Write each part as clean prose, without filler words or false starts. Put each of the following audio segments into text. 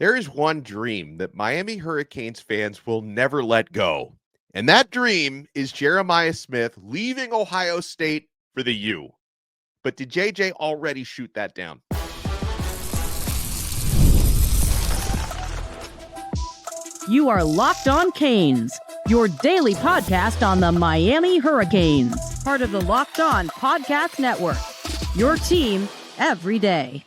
There is one dream that Miami Hurricanes fans will never let go. And that dream is Jeremiah Smith leaving Ohio State for the U. But did JJ already shoot that down? You are Locked On Canes, your daily podcast on the Miami Hurricanes, part of the Locked On Podcast Network, your team every day.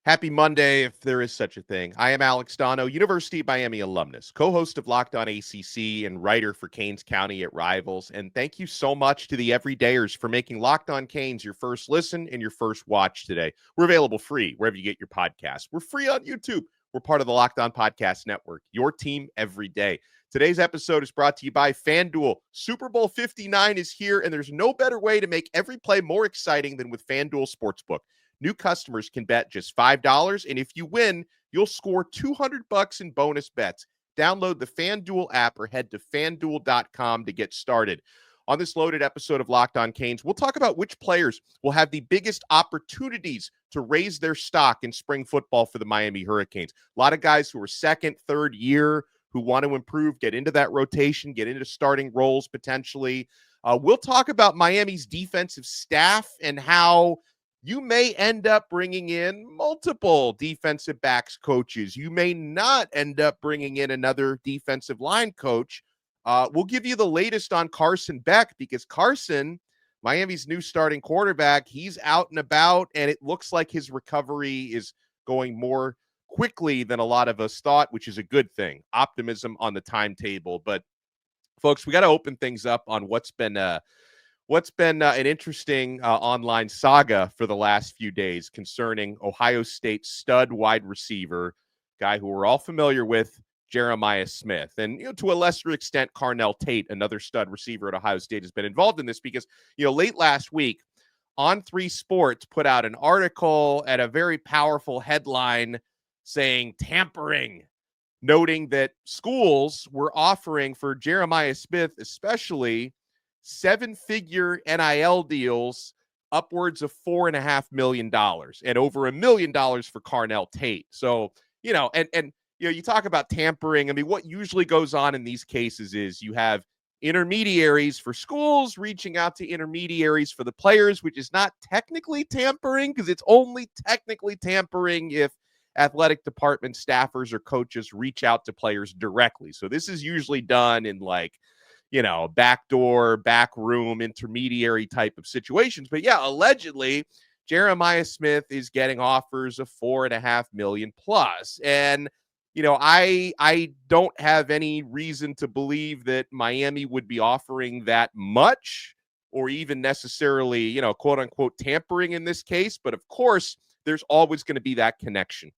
Happy Monday, if there is such a thing. I am Alex Dono, University of Miami alumnus, co-host of Locked On ACC and writer for Canes County at Rivals. And thank you so much to the everydayers for making Locked On Canes your first listen and your first watch today. We're available free wherever you get your podcasts. We're free on YouTube. We're part of the Locked On Podcast Network, your team every day. Today's episode is brought to you by FanDuel. Super Bowl 59 is here, and there's no better way to make every play more exciting than with FanDuel Sportsbook. New customers can bet just $5, and if you win, you'll score $200 in bonus bets. Download the FanDuel app or head to FanDuel.com to get started. On this loaded episode of Locked On Canes, we'll talk about which players will have the biggest opportunities to raise their stock in spring football for the Miami Hurricanes. A lot of guys who are second, third year, who want to improve, get into that rotation, get into starting roles potentially. We'll talk about Miami's defensive staff and how you may end up bringing in multiple defensive backs coaches. You may not end up bringing in another defensive line coach. We'll give you the latest on Carson Beck because Carson, Miami's new starting quarterback, he's out and about, and it looks like his recovery is going more quickly than a lot of us thought, which is a good thing. Optimism on the timetable. But, folks, we got to open things up on what's been an interesting online saga for the last few days concerning Ohio State stud wide receiver, guy who we're all familiar with, Jeremiah Smith. And, to a lesser extent, Carnell Tate, another stud receiver at Ohio State, has been involved in this because, late last week, On3 Sports put out an article at a very powerful headline saying tampering, noting that schools were offering for Jeremiah Smith especially seven-figure NIL deals upwards of $4.5 million and over $1 million for Carnell Tate. So, you talk about tampering. I mean, what usually goes on in these cases is you have intermediaries for schools reaching out to intermediaries for the players, which is not technically tampering because it's only technically tampering if athletic department staffers or coaches reach out to players directly. So this is usually done in backdoor, back room, intermediary type of situations. But yeah, allegedly, Jeremiah Smith is getting offers of $4.5 million plus. And, I don't have any reason to believe that Miami would be offering that much or even necessarily, quote unquote, tampering in this case. But of course, there's always going to be that connection.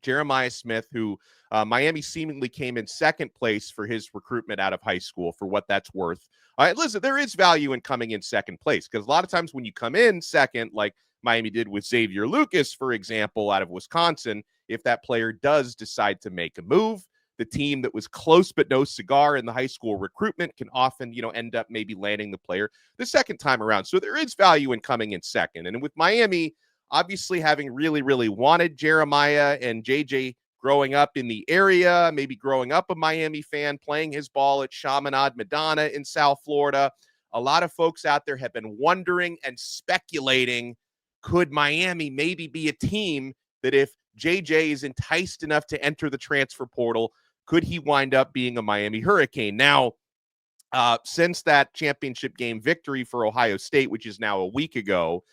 Jeremiah Smith, who Miami seemingly came in second place for his recruitment out of high school, for what that's worth. Listen, there is value in coming in second place because a lot of times when you come in second, like Miami did with Xavier Lucas, for example, out of Wisconsin, if that player does decide to make a move, the team that was close but no cigar in the high school recruitment can often, end up maybe landing the player the second time around. So there is value in coming in second. And with Miami, obviously having really, really wanted Jeremiah and JJ growing up in the area, maybe growing up a Miami fan, playing his ball at Chaminade Madonna in South Florida. A lot of folks out there have been wondering and speculating, could Miami maybe be a team that if JJ is enticed enough to enter the transfer portal, could he wind up being a Miami Hurricane? Now, since that championship game victory for Ohio State, which is now a week ago,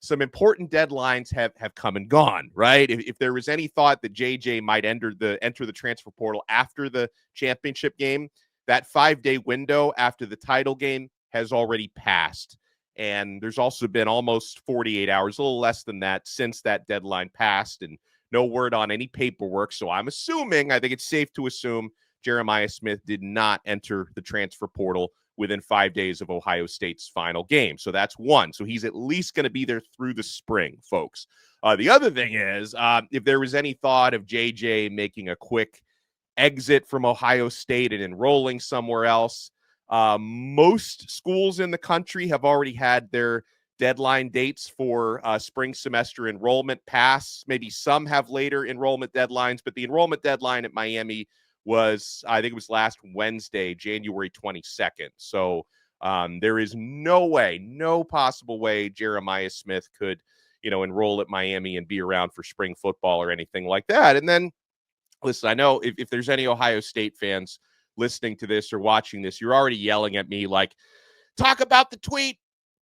some important deadlines have come and gone, right? If there was any thought that JJ might enter the transfer portal after the championship game, that 5-day window after the title game has already passed. And there's also been almost 48 hours, a little less than that, since that deadline passed, and no word on any paperwork. So I think it's safe to assume Jeremiah Smith did not enter the transfer portal within 5 days of Ohio State's final game. So that's one. So he's at least going to be there through the spring, folks. The other thing is, if there was any thought of JJ making a quick exit from Ohio State and enrolling somewhere else, most schools in the country have already had their deadline dates for spring semester enrollment pass. Maybe some have later enrollment deadlines, but the enrollment deadline at Miami was, I think it was last Wednesday, January 22nd. So there is no possible way Jeremiah Smith could, enroll at Miami and be around for spring football or anything like that. And then, listen, I know if there's any Ohio State fans listening to this or watching this, you're already yelling at me like, talk about the tweet,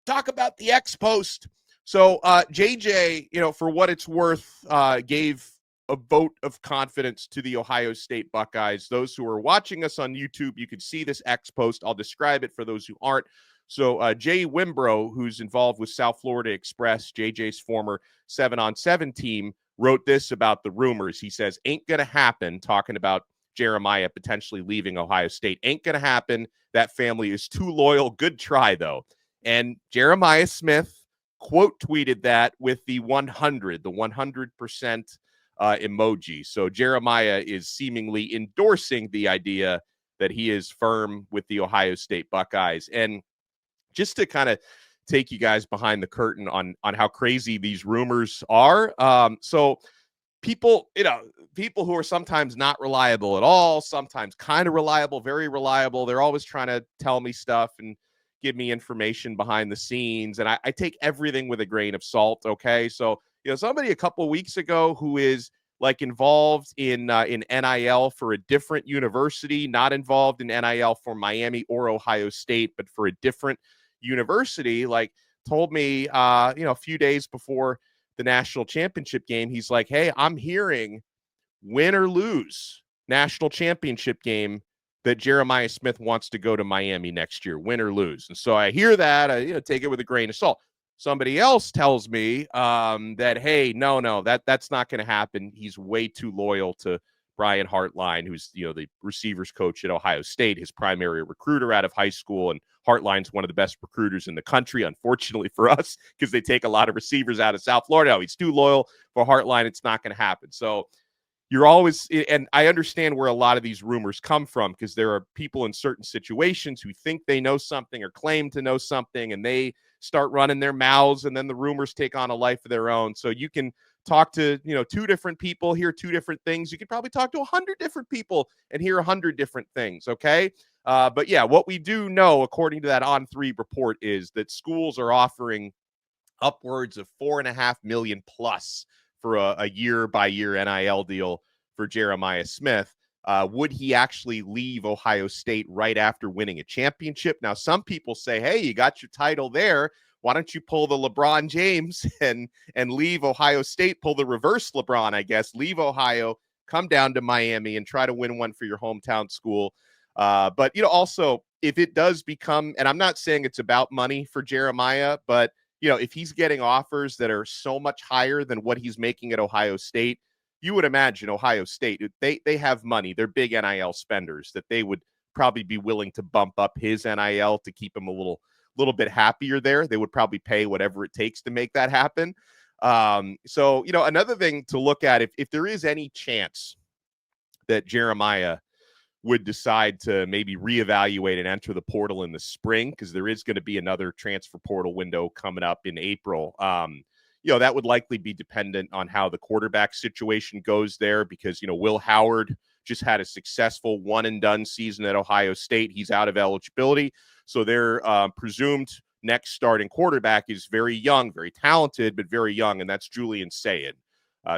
talk about the X post. So JJ, for what it's worth, gave a vote of confidence to the Ohio State Buckeyes. Those who are watching us on YouTube, you can see this X post. I'll describe it for those who aren't. So Jay Wimbrow, who's involved with South Florida Express, JJ's former 7-on-7 team, wrote this about the rumors. He says, ain't going to happen, talking about Jeremiah potentially leaving Ohio State. Ain't going to happen. That family is too loyal. Good try, though. And Jeremiah Smith quote tweeted that with the 100% emoji. So Jeremiah is seemingly endorsing the idea that he is firm with the Ohio State Buckeyes. And just to kind of take you guys behind the curtain on how crazy these rumors are. So people who are sometimes not reliable at all, sometimes kind of reliable, very reliable, they're always trying to tell me stuff and give me information behind the scenes. And I take everything with a grain of salt. Okay. So, somebody a couple of weeks ago who is like involved in NIL for a different university, not involved in NIL for Miami or Ohio State, but for a different university, like told me, a few days before the national championship game, he's like, hey, I'm hearing win or lose national championship game that Jeremiah Smith wants to go to Miami next year, win or lose. And so I hear that, I take it with a grain of salt. Somebody else tells me that, hey, no, that's not going to happen. He's way too loyal to Brian Hartline, who's, the receivers coach at Ohio State, his primary recruiter out of high school. And Hartline's one of the best recruiters in the country, unfortunately for us, because they take a lot of receivers out of South Florida. No, he's too loyal for Hartline. It's not going to happen. So you're always, and I understand where a lot of these rumors come from, because there are people in certain situations who think they know something or claim to know something, and they start running their mouths, and then the rumors take on a life of their own. So you can talk to, two different people, hear two different things. You could probably talk to 100 different people and hear 100 different things. Okay. But yeah, what we do know, according to that On3 report, is that schools are offering upwards of $4.5 million plus for a year-by-year NIL deal for Jeremiah Smith. Would he actually leave Ohio State right after winning a championship? Now, some people say, hey, you got your title there. Why don't you pull the LeBron James and leave Ohio State, pull the reverse LeBron, I guess, leave Ohio, come down to Miami and try to win one for your hometown school. But, also, if it does become, and I'm not saying it's about money for Jeremiah, but, if he's getting offers that are so much higher than what he's making at Ohio State, you would imagine Ohio State, they have money. They're big NIL spenders, that they would probably be willing to bump up his NIL to keep him a little bit happier there. They would probably pay whatever it takes to make that happen. So, another thing to look at, if there is any chance that Jeremiah would decide to maybe reevaluate and enter the portal in the spring, because there is going to be another transfer portal window coming up in April. That would likely be dependent on how the quarterback situation goes there, because, Will Howard just had a successful one-and-done season at Ohio State. He's out of eligibility. So their presumed next starting quarterback is very young, very talented, but very young, and that's Julian Sayin.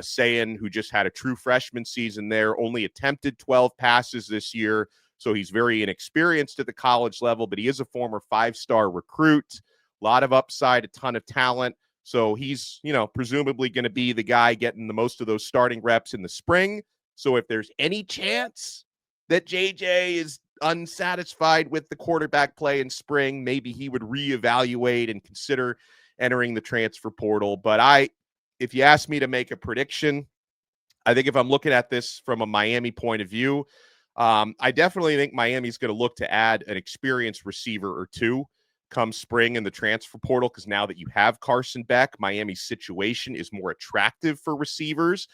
Sayin, who just had a true freshman season there, only attempted 12 passes this year, so he's very inexperienced at the college level, but he is a former 5-star recruit, a lot of upside, a ton of talent. So he's, presumably going to be the guy getting the most of those starting reps in the spring. So if there's any chance that JJ is unsatisfied with the quarterback play in spring, maybe he would reevaluate and consider entering the transfer portal. But if you ask me to make a prediction, I think if I'm looking at this from a Miami point of view, I definitely think Miami's going to look to add an experienced receiver or two come spring in the transfer portal, because now that you have Carson Beck, Miami's situation is more attractive for receivers.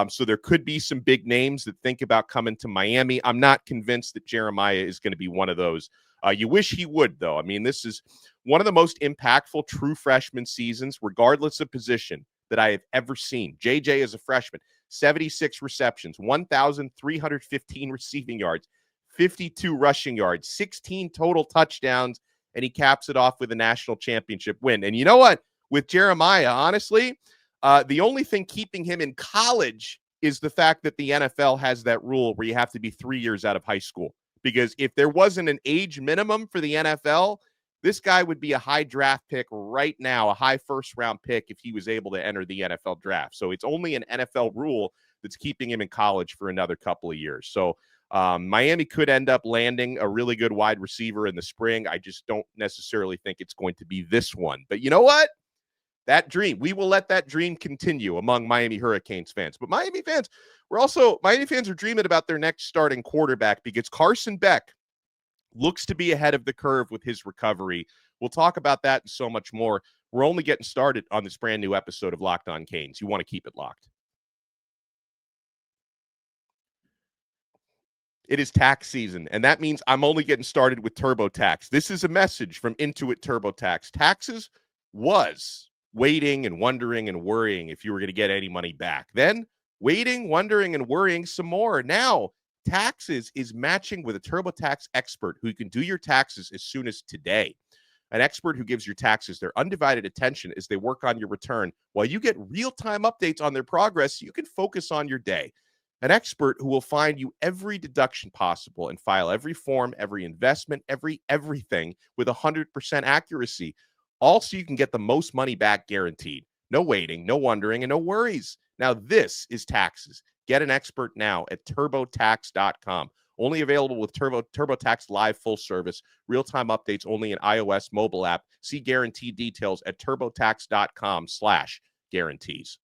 So there could be some big names that think about coming to Miami. I'm not convinced that Jeremiah is going to be one of those You wish he would, though. I mean, this is one of the most impactful true freshman seasons, regardless of position, that I have ever seen. JJ is a freshman, 76 receptions, 1,315 receiving yards, 52 rushing yards, 16 total touchdowns, and he caps it off with a national championship win. And you know what? With Jeremiah, honestly, the only thing keeping him in college is the fact that the NFL has that rule where you have to be 3 years out of high school. Because if there wasn't an age minimum for the NFL, this guy would be a high draft pick right now, a high first-round pick if he was able to enter the NFL draft. So it's only an NFL rule that's keeping him in college for another couple of years. So Miami could end up landing a really good wide receiver in the spring. I just don't necessarily think it's going to be this one. But you know what? That dream, we will let that dream continue among Miami Hurricanes fans. But Miami fans are dreaming about their next starting quarterback because Carson Beck looks to be ahead of the curve with his recovery. We'll talk about that and so much more. We're only getting started on this brand new episode of Locked On Canes. You want to keep it locked. It is tax season, and that means I'm only getting started with TurboTax. This is a message from Intuit TurboTax. Taxes was waiting and wondering and worrying if you were going to get any money back. Then waiting, wondering, and worrying some more. Now, taxes is matching with a TurboTax expert who can do your taxes as soon as today. An expert who gives your taxes their undivided attention as they work on your return. While you get real-time updates on their progress, you can focus on your day. An expert who will find you every deduction possible and file every form, every investment, everything with 100% accuracy. Also, you can get the most money back guaranteed. No waiting, no wondering, and no worries. Now, this is taxes. Get an expert now at TurboTax.com. Only available with TurboTax Live full service. Real-time updates only in iOS mobile app. See guarantee details at TurboTax.com/guarantees.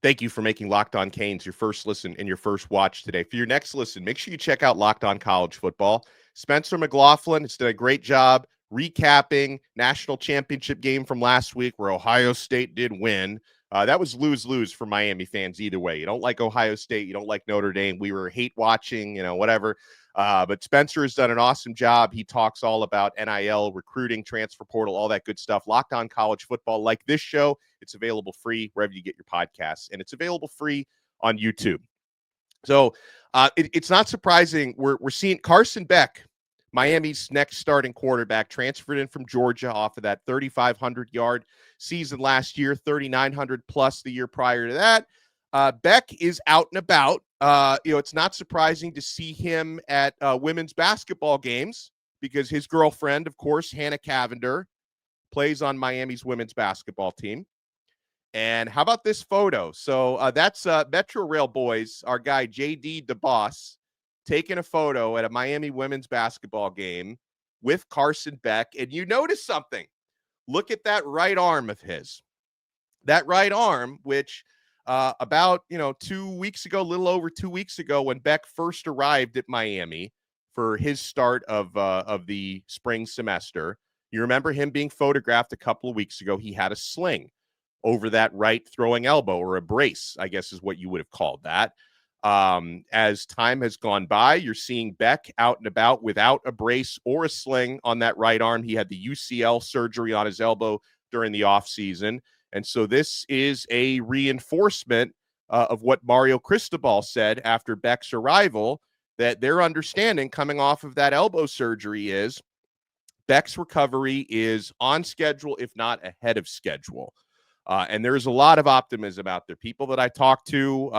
Thank you for making Locked On Canes your first listen and your first watch today. For your next listen, make sure you check out Locked On College Football. Spencer McLaughlin has done a great job recapping national championship game from last week where Ohio State did win. That was lose-lose for Miami fans either way. You don't like Ohio State. You don't like Notre Dame. We were hate watching, whatever. But Spencer has done an awesome job. He talks all about NIL, recruiting, transfer portal, all that good stuff. Locked On College Football, like this show, it's available free wherever you get your podcasts, and it's available free on YouTube. So it's not surprising. We're seeing Carson Beck, Miami's next starting quarterback, transferred in from Georgia off of that 3,500-yard season last year, 3,900 plus the year prior to that. Beck is out and about. It's not surprising to see him at women's basketball games because his girlfriend, of course, Hannah Cavender, plays on Miami's women's basketball team. And how about this photo? So that's Metro Rail Boys, our guy JD DeBoss, taking a photo at a Miami women's basketball game with Carson Beck. And you notice something. Look at that right arm of his. That right arm, which about 2 weeks ago, a little over 2 weeks ago, when Beck first arrived at Miami for his start of the spring semester, you remember him being photographed a couple of weeks ago. He had a sling over that right throwing elbow, or a brace, I guess is what you would have called that. As time has gone by, you're seeing Beck out and about without a brace or a sling on that right arm. He had the UCL surgery on his elbow during the offseason. And so this is a reinforcement of what Mario Cristobal said after Beck's arrival, that their understanding coming off of that elbow surgery is Beck's recovery is on schedule, if not ahead of schedule. And there's a lot of optimism out there. People that I talk to,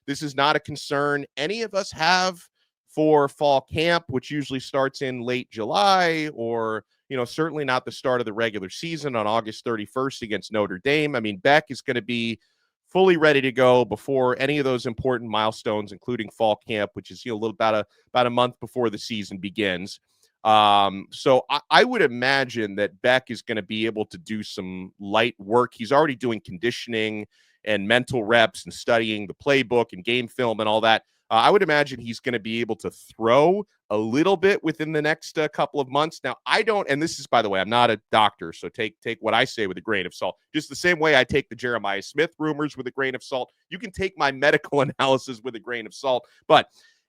this is not a concern any of us have for fall camp, which usually starts in late July, or, certainly not the start of the regular season on August 31st against Notre Dame. I mean, Beck is going to be fully ready to go before any of those important milestones, including fall camp, which is about a month before the season begins. So I would imagine that Beck is going to be able to do some light work. He's already doing conditioning and mental reps and studying the playbook and game film and all that. I would imagine he's going to be able to throw a little bit within the next couple of months. Now, I don't, and this is, by the way, I'm not a doctor, so take what I say with a grain of salt. Just the same way I take the Jeremiah Smith rumors with a grain of salt. You can take my medical analysis with a grain of salt. But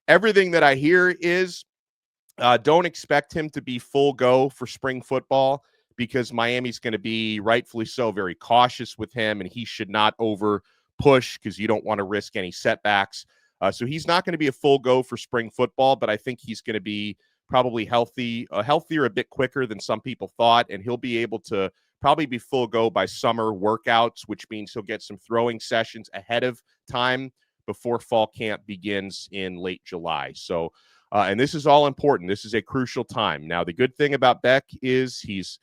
everything that I hear is don't expect him to be full go for spring football because Miami's going to be rightfully so very cautious with him, and he should not over push because you don't want to risk any setbacks. So he's not going to be a full go for spring football, but I think he's going to be probably healthier a bit quicker than some people thought, and he'll be able to probably be full go by summer workouts, which means he'll get some throwing sessions ahead of time before fall camp begins in late July. So, and this is all important. This is a crucial time. Now, the good thing about Beck is he's,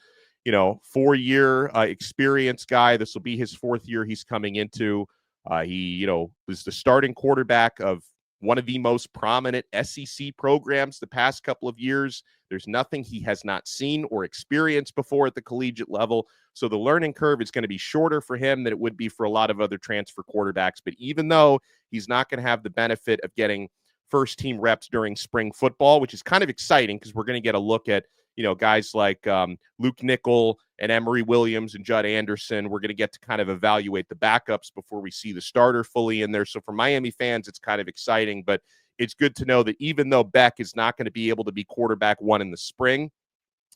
4-year experienced guy. This will be his 4th year he's coming into. He, was the starting quarterback of one of the most prominent SEC programs the past couple of years. There's nothing he has not seen or experienced before at the collegiate level. So the learning curve is going to be shorter for him than it would be for a lot of other transfer quarterbacks. But even though he's not going to have the benefit of getting first team reps during spring football, which is kind of exciting because we're going to get a look at, guys like Luke Nickel and Emory Williams and Judd Anderson. We're going to get to kind of evaluate the backups before we see the starter fully in there. So for Miami fans, it's kind of exciting, but it's good to know that even though Beck is not going to be able to be quarterback one in the spring,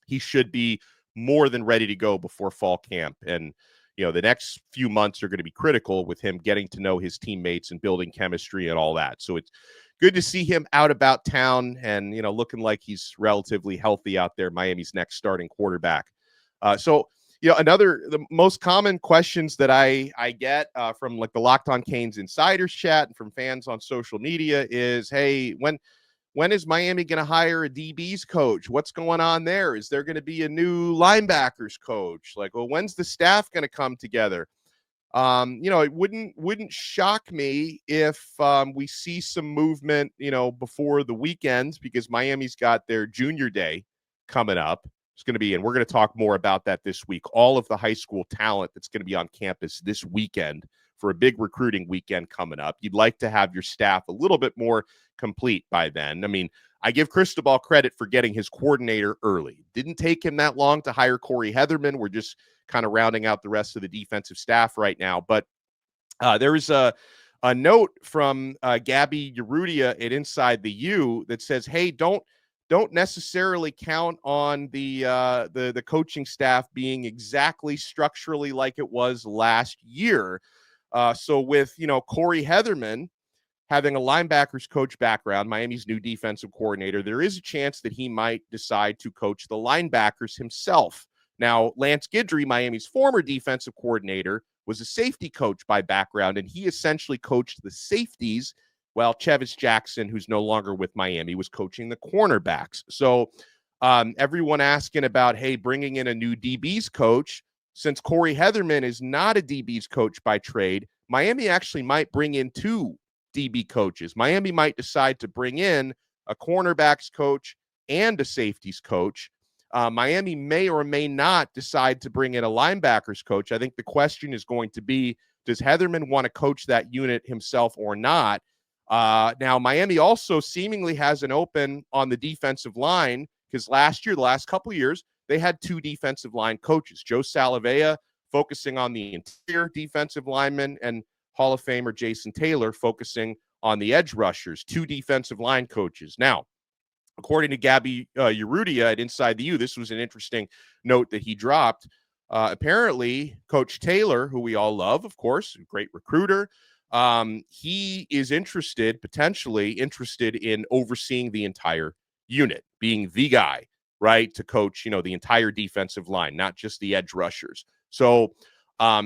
he should be more than ready to go before fall camp. And, the next few months are going to be critical with him getting to know his teammates and building chemistry and all that. So it's good to see him out about town and, looking like he's relatively healthy out there, Miami's next starting quarterback. The most common questions that I get from like the Locked On Canes Insiders chat and from fans on social media is, hey, when is Miami going to hire a DB's coach? What's going on there? Is there going to be a new linebackers coach? Like, well, when's the staff going to come together? It wouldn't shock me if we see some movement, before the weekends because Miami's got their junior day coming up. It's going to be, and we're going to talk more about that this week. All of the high school talent that's going to be on campus this weekend for a big recruiting weekend coming up. You'd like to have your staff a little bit more complete by then. I mean, I give Cristobal credit for getting his coordinator early. Didn't take him that long to hire Corey Heatherman. We're just kind of rounding out the rest of the defensive staff right now. But there is a note from Gabby Urrutia at Inside the U that says, hey, don't necessarily count on the coaching staff being exactly structurally like it was last year. So with, Corey Heatherman having a linebackers coach background, Miami's new defensive coordinator, there is a chance that he might decide to coach the linebackers himself. Now, Lance Guidry, Miami's former defensive coordinator, was a safety coach by background, and he essentially coached the safeties while Chevis Jackson, who's no longer with Miami, was coaching the cornerbacks. So everyone asking about, hey, bringing in a new DB's coach, since Corey Heatherman is not a DB's coach by trade, Miami actually might bring in 2 DB coaches. Miami might decide to bring in a cornerbacks coach and a safeties coach. Miami may or may not decide to bring in a linebackers coach. I think the question is going to be, does Heatherman want to coach that unit himself or not? Now, Miami also seemingly has an open on the defensive line because last year, the last couple of years, they had 2 defensive line coaches, Joe Salavea focusing on the interior defensive linemen and Hall of Famer Jason Taylor focusing on the edge rushers, 2 defensive line coaches. Now, according to Gabby Urrutia at Inside the U, this was an interesting note that he dropped. Apparently, Coach Taylor, who we all love, of course, a great recruiter, he is potentially interested in overseeing the entire unit, being the guy, right, to coach, the entire defensive line, not just the edge rushers. So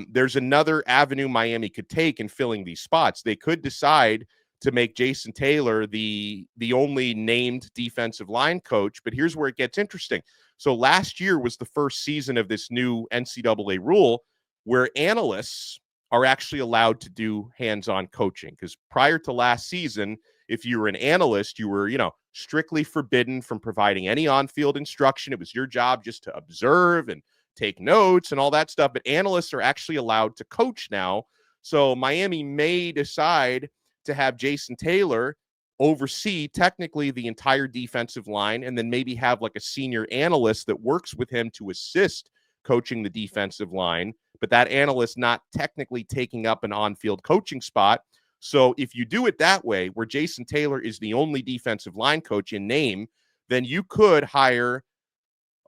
there's another avenue Miami could take in filling these spots. They could decide to make Jason Taylor the only named defensive line coach, but here's where it gets interesting. So last year was the first season of this new NCAA rule where analysts are actually allowed to do hands-on coaching, because prior to last season, if you were an analyst, you were, strictly forbidden from providing any on-field instruction. It was your job just to observe and take notes and all that stuff. But analysts are actually allowed to coach now. So Miami may decide to have Jason Taylor oversee technically the entire defensive line and then maybe have like a senior analyst that works with him to assist coaching the defensive line, but that analyst not technically taking up an on-field coaching spot. So if you do it that way, where Jason Taylor is the only defensive line coach in name, then you could hire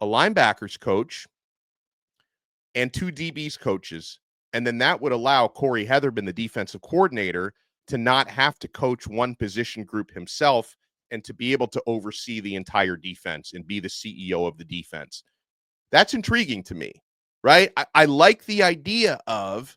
a linebackers coach and 2 DBs coaches. And then that would allow Corey Heatherman, the defensive coordinator, to not have to coach one position group himself and to be able to oversee the entire defense and be the CEO of the defense. That's intriguing to me, right? I like the idea of,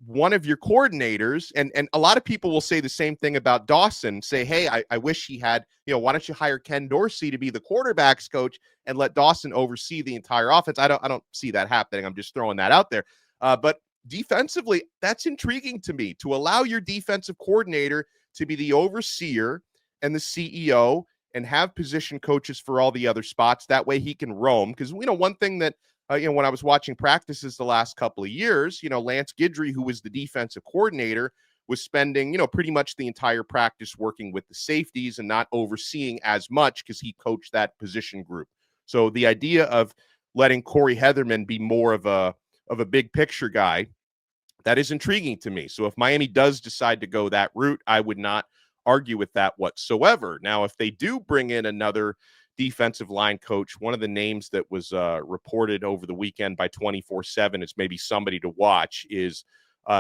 one of your coordinators, and a lot of people will say the same thing about Dawson, say, hey, I wish he had, why don't you hire Ken Dorsey to be the quarterback's coach and let Dawson oversee the entire offense? I don't see that happening. I'm just throwing that out there. But defensively, that's intriguing to me, to allow your defensive coordinator to be the overseer and the CEO and have position coaches for all the other spots. That way he can roam. Because, one thing that, when I was watching practices the last couple of years, Lance Guidry, who was the defensive coordinator, was spending, pretty much the entire practice working with the safeties and not overseeing as much because he coached that position group. So the idea of letting Corey Heatherman be more of a big picture guy, that is intriguing to me. So if Miami does decide to go that route, I would not argue with that whatsoever. Now, if they do bring in another defensive line coach, one of the names that was reported over the weekend by 24/7 is maybe somebody to watch is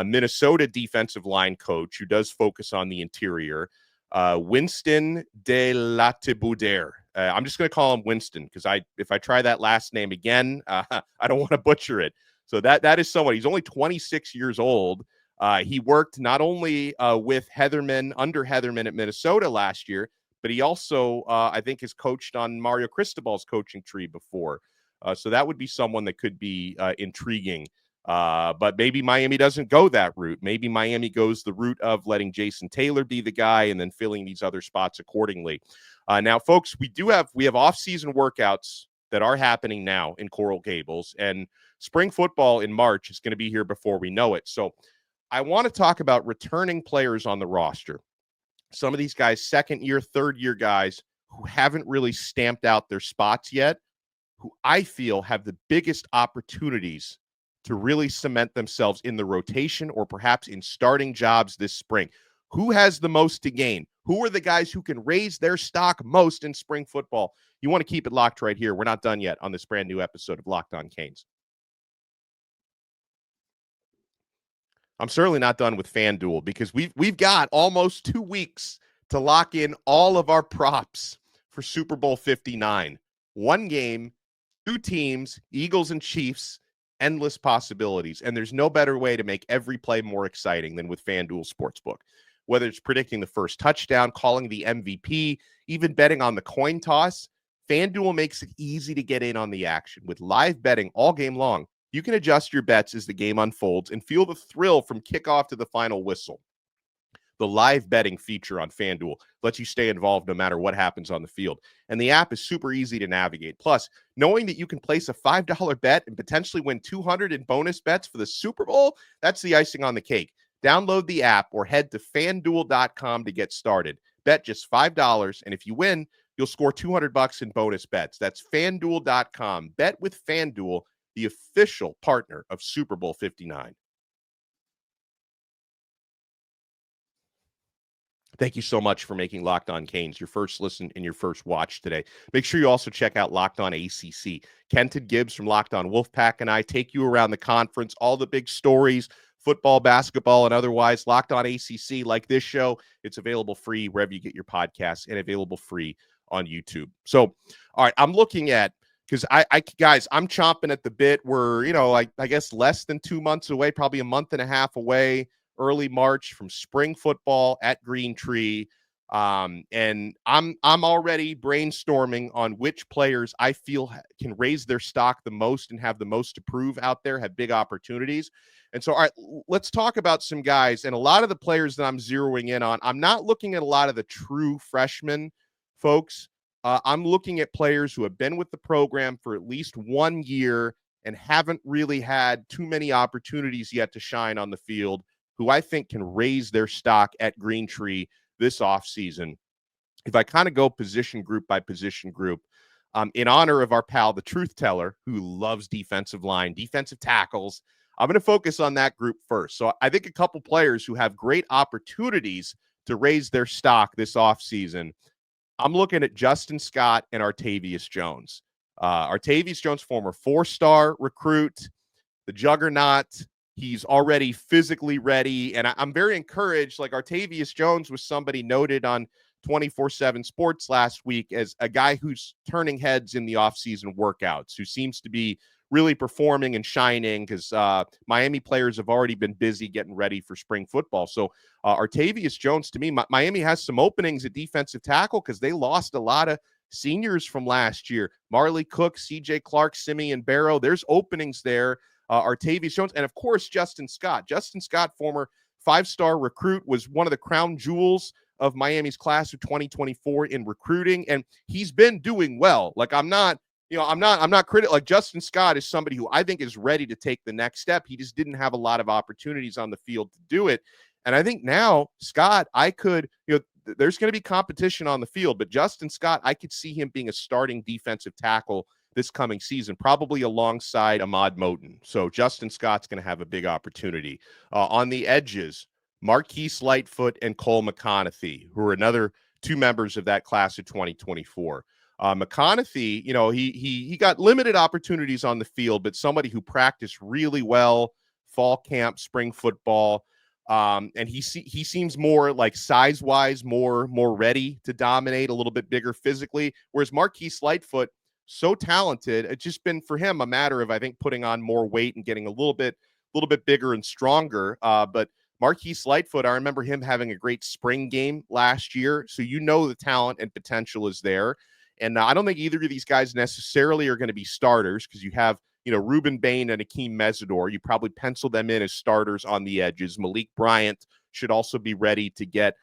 Minnesota defensive line coach who does focus on the interior, Winston de Latibouder. I'm just going to call him Winston because if I try that last name again, I don't want to butcher it. So that is someone. He's only 26 years old. He worked not only with Heatherman, under Heatherman at Minnesota last year, but he also, I think, has coached on Mario Cristobal's coaching tree before. So that would be someone that could be intriguing. But maybe Miami doesn't go that route. Maybe Miami goes the route of letting Jason Taylor be the guy and then filling these other spots accordingly. Now, folks, we have off-season workouts that are happening now in Coral Gables, and spring football in March is going to be here before we know it. So I want to talk about returning players on the roster. Some of these guys, second-year, third-year guys who haven't really stamped out their spots yet, who I feel have the biggest opportunities to really cement themselves in the rotation or perhaps in starting jobs this spring. Who has the most to gain? Who are the guys who can raise their stock most in spring football? You want to keep it locked right here. We're not done yet on this brand new episode of Locked On Canes. I'm certainly not done with FanDuel because we've got almost 2 weeks to lock in all of our props for Super Bowl 59. One game, 2 teams, Eagles and Chiefs, endless possibilities. And there's no better way to make every play more exciting than with FanDuel Sportsbook. Whether it's predicting the first touchdown, calling the MVP, even betting on the coin toss, FanDuel makes it easy to get in on the action. With live betting all game long, you can adjust your bets as the game unfolds and feel the thrill from kickoff to the final whistle. The live betting feature on FanDuel lets you stay involved no matter what happens on the field. And the app is super easy to navigate. Plus, knowing that you can place a $5 bet and potentially win $200 in bonus bets for the Super Bowl, that's the icing on the cake. Download the app or head to FanDuel.com to get started. Bet just $5, and if you win, you'll score $200 in bonus bets. That's FanDuel.com. Bet with FanDuel, the official partner of Super Bowl 59. Thank you so much for making Locked On Canes your first listen and your first watch today. Make sure you also check out Locked On ACC. Kenton Gibbs from Locked On Wolfpack and I take you around the conference, all the big stories, football, basketball, and otherwise. Locked On ACC, like this show, it's available free wherever you get your podcasts and available free on YouTube. So, all right, I'm looking at, because guys, I'm chomping at the bit. We're, I guess less than 2 months away, probably a month and a half away, early March from spring football at Green Tree. And I'm already brainstorming on which players I feel can raise their stock the most and have the most to prove out there, have big opportunities. And so, all right, let's talk about some guys. And a lot of the players that I'm zeroing in on, I'm not looking at a lot of the true freshmen, folks. I'm looking at players who have been with the program for at least 1 year and haven't really had too many opportunities yet to shine on the field, who I think can raise their stock at Green Tree this offseason. If I kind of go position group by position group, in honor of our pal, the Truth Teller, who loves defensive line, defensive tackles, I'm going to focus on that group first. So I think a couple players who have great opportunities to raise their stock this offseason. I'm looking at Justin Scott and Artavius Jones. Artavius Jones, former 4-star recruit, the juggernaut. He's already physically ready. And I'm very encouraged. Like, Artavius Jones was somebody noted on 24/7 Sports last week as a guy who's turning heads in the offseason workouts, who seems to be really performing and shining because Miami players have already been busy getting ready for spring football. So Artavius Jones, to me, Miami has some openings at defensive tackle because they lost a lot of seniors from last year. Marley Cook, CJ Clark, Simeon Barrow. There's openings there. Artavius Jones, and of course, Justin Scott. Justin Scott, former 5-star recruit, was one of the crown jewels of Miami's class of 2024 in recruiting, and he's been doing well. Like, I'm not critical. Like, Justin Scott is somebody who I think is ready to take the next step. He just didn't have a lot of opportunities on the field to do it. And I think now Scott, there's going to be competition on the field, but Justin Scott, I could see him being a starting defensive tackle this coming season, probably alongside Ahmad Moten. So Justin Scott's going to have a big opportunity. On the edges, Marquise Lightfoot and Cole McConaughey, who are another 2 members of that class of 2024. McConaughey, he got limited opportunities on the field, but somebody who practiced really well, fall camp, spring football. And he seems more like size-wise, more ready to dominate, a little bit bigger physically. Whereas Marquise Lightfoot, so talented, it's just been for him a matter of, I think, putting on more weight and getting a little bit bigger and stronger. But Marquise Lightfoot, I remember him having a great spring game last year. So the talent and potential is there. And I don't think either of these guys necessarily are going to be starters because you have, Reuben Bain and Akeem Mesidor. You probably pencil them in as starters on the edges. Malik Bryant should also be ready to get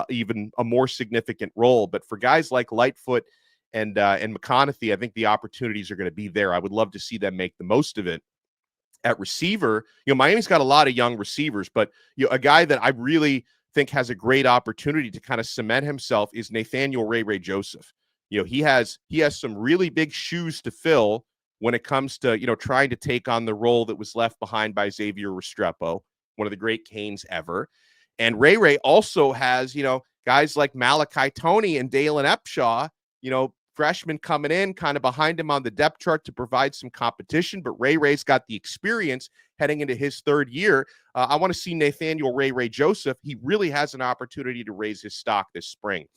even a more significant role. But for guys like Lightfoot and McConaughey, I think the opportunities are going to be there. I would love to see them make the most of it. At receiver, Miami's got a lot of young receivers, but a guy that I really think has a great opportunity to kind of cement himself is Nathaniel Ray Joseph. He has some really big shoes to fill when it comes to, trying to take on the role that was left behind by Xavier Restrepo, one of the great Canes ever. And Ray also has, guys like Malachi Toney and Dalen Epshaw, freshmen coming in kind of behind him on the depth chart to provide some competition, but Ray's got the experience heading into his 3rd year. I want to see Nathaniel Ray Joseph. He really has an opportunity to raise his stock this spring.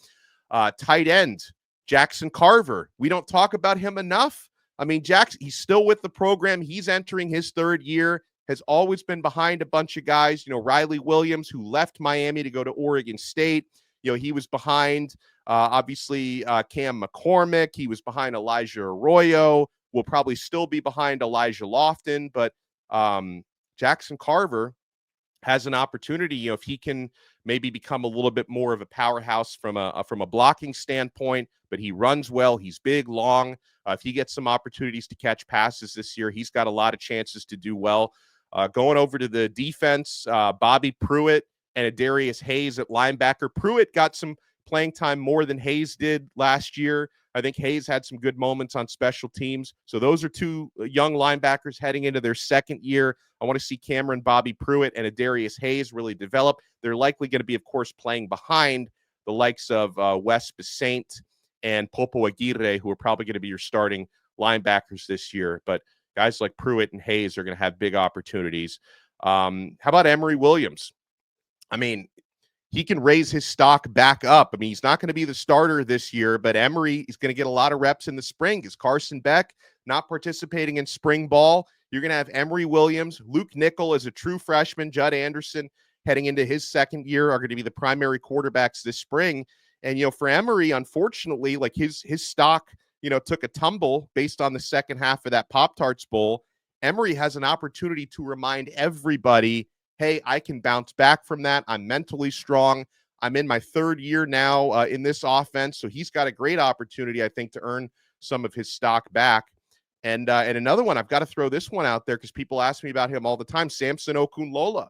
Tight end, Jackson Carver. We don't talk about him enough. I mean, Jackson, he's still with the program. He's entering his 3rd year, has always been behind a bunch of guys. Riley Williams, who left Miami to go to Oregon State. He was behind, obviously, Cam McCormick. He was behind Elijah Arroyo. Will probably still be behind Elijah Lofton. But Jackson Carver has an opportunity, if he can maybe become a little bit more of a powerhouse from a blocking standpoint, but he runs well. He's big, long. If he gets some opportunities to catch passes this year, he's got a lot of chances to do well. Going over to the defense, Bobby Pruitt and Adarius Hayes at linebacker. Pruitt got some playing time more than Hayes did last year. I think Hayes had some good moments on special teams. So those are 2 young linebackers heading into their 2nd year. I want to see Cameron Bobby Pruitt and Adarius Hayes really develop. They're likely going to be, of course, playing behind the likes of Wes Besaint and Popo Aguirre, who are probably going to be your starting linebackers this year. But guys like Pruitt and Hayes are going to have big opportunities. How about Emory Williams? I mean, he can raise his stock back up. I mean, he's not going to be the starter this year, but Emory is going to get a lot of reps in the spring. Is Carson Beck not participating in spring ball? You're going to have Emory Williams, Luke Nickel as a true freshman, Judd Anderson heading into his 2nd year are going to be the primary quarterbacks this spring. And, for Emory, unfortunately, like his stock, took a tumble based on the second half of that Pop-Tarts Bowl. Emory has an opportunity to remind everybody, hey, I can bounce back from that. I'm mentally strong. I'm in my 3rd year now in this offense. So he's got a great opportunity, I think, to earn some of his stock back. And another one, I've got to throw this one out there because people ask me about him all the time, Samson Okunlola,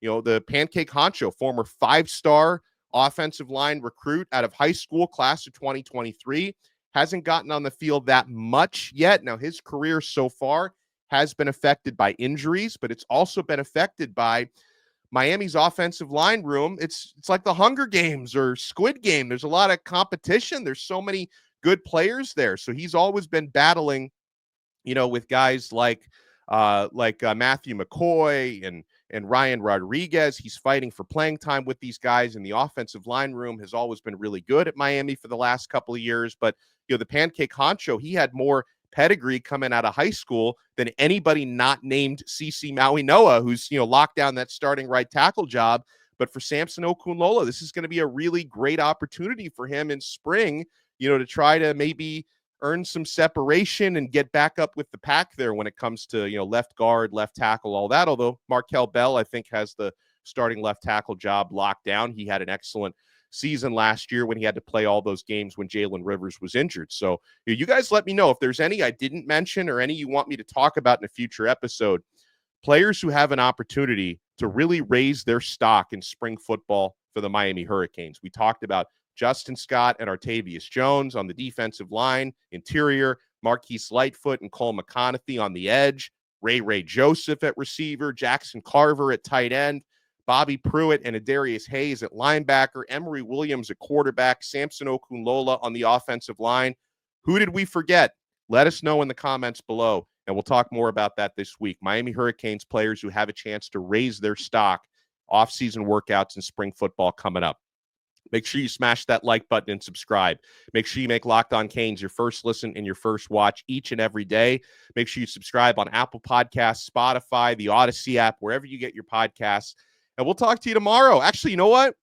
the Pancake Honcho, former 5-star offensive line recruit out of high school, class of 2023. Hasn't gotten on the field that much yet. Now, his career so far, has been affected by injuries, but it's also been affected by Miami's offensive line room. It's like the Hunger Games or Squid Game. There's a lot of competition. There's so many good players there. So he's always been battling, with guys like Matthew McCoy and Ryan Rodriguez. He's fighting for playing time with these guys, and the offensive line room has always been really good at Miami for the last couple of years. But, the Pancake Honcho, he had more pedigree coming out of high school than anybody not named CC Maui Noah, who's, locked down that starting right tackle job. But for Samson Okunlola, this is going to be a really great opportunity for him in spring, to try to maybe earn some separation and get back up with the pack there when it comes to, left guard, left tackle, all that. Although Markel Bell, I think, has the starting left tackle job locked down. He had an excellent season last year when he had to play all those games when Jalen Rivers was injured. So you guys let me know if there's any I didn't mention or any you want me to talk about in a future episode. Players who have an opportunity to really raise their stock in spring football for the Miami Hurricanes. We talked about Justin Scott and Artavius Jones on the defensive line, interior, Marquise Lightfoot and Cole McConaughey on the edge, Ray Joseph at receiver, Jackson Carver at tight end, Bobby Pruitt and Adarius Hayes at linebacker, Emory Williams at quarterback, Samson Okunlola on the offensive line. Who did we forget? Let us know in the comments below, and we'll talk more about that this week. Miami Hurricanes players who have a chance to raise their stock, off-season workouts and spring football coming up. Make sure you smash that like button and subscribe. Make sure you make Locked On Canes your first listen and your first watch each and every day. Make sure you subscribe on Apple Podcasts, Spotify, the Odyssey app, wherever you get your podcasts. And we'll talk to you tomorrow. Actually, you know what?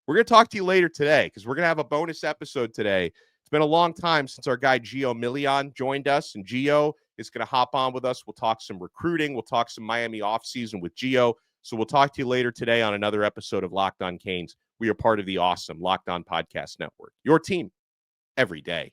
We're going to talk to you later today because we're going to have a bonus episode today. It's been a long time since our guy Gio Milian joined us, and Gio is going to hop on with us. We'll talk some recruiting. We'll talk some Miami offseason with Gio. So we'll talk to you later today on another episode of Locked On Canes. We are part of the awesome Locked On Podcast Network, your team every day.